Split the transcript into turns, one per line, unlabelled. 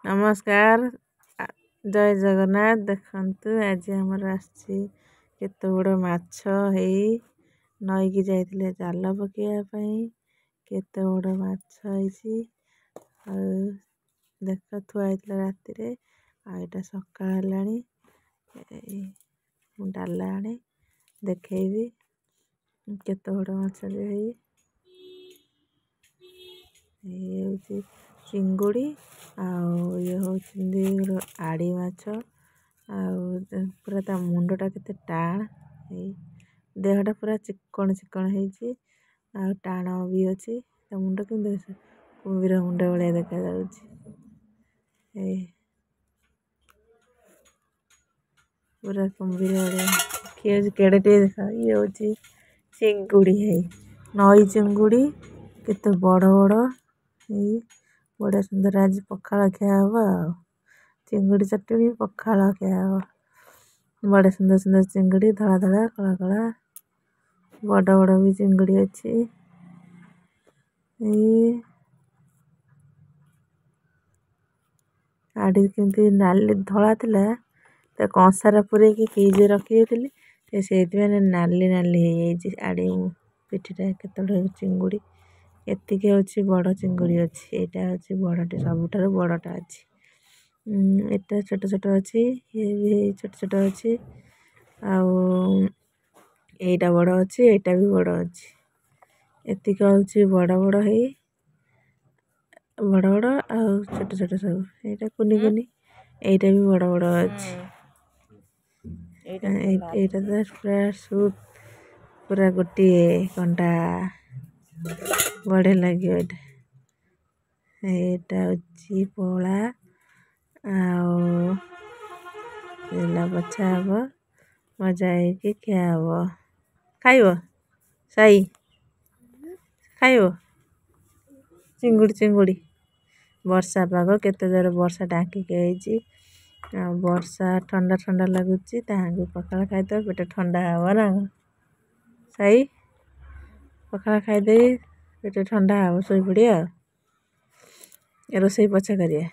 नमस्कार जय जगन्नाथ देखंतु आज हमर आछि केते बड़ माछ हेई नई की जाइतिले जाल पकेया पई केते बड़ माछ हेइछि आ देख थुआ हेइतिला राती रे आ एटा सकाळ हलाणी मु डाला आणे देखेबी केते बड़ माछ हेई होची चिंगुड़ी ये होचंदी आड़ी माछ पूरा ता मुंडटा केते टाण देहटा पूरा चिकन चिकन हेइछि टाण भी अछि ता मुंड केमते कुंभीर मुंड भलिया देखा जाउछि पूरा कुंभीर भलिया किए केडेटे देखा ये होछि चिंगुड़ी हेई नई चिंगुड़ी केते बड़ बड़ बड़ा सुंदर आज पखाल खिया हवा चिंगुड़ी चटनी पखाल खिया हवा बड़ा सुंदर सुंदर चिंगुड़ी धड़ा धड़ा कला कला बड़ा बड़ा भी चिंगुड़ी अच्छी आड़ी केमती नाली धड़ा थिला तो कंसारा पूरे की फ्रिज रखी थी से नाली नाली हो आड़ी पिठीटा केते चिंगुड़ी एतिके होछि बड़ चिंगुड़ी अछि एटा होछि बड़टे सबुठार बड़टा अछि एटा छोट छोट अछि ये भी छोट छोट अछि आउ एटा बड़ अछि एटा भी बड़ अछि एतिके होछि बड़ बड़ हेई बड़ बड़ आ छोट छोट सब एटा कुनी कुनी एटा भी बड़ बड़ अछि एटा तो पूरा सूप पूरा गोटी कंटा बड़े लगे एटा होछि पोला आउ बच्चा हबो मजा हेकी खिया हबो खाइबो साई खाइबो चिंगुड़ी चिंगुड़ी वर्षा पाग केते जोर वर्षा डाकी के हेइछि वर्षा ठंडा ठंडा लागुछि ताहांगु पखाल खाइतो पेट ठंडा हबो ना साई पखाल खाइदे पेट ठंडा हबो सोई पड़िया रोसई पछे करिया।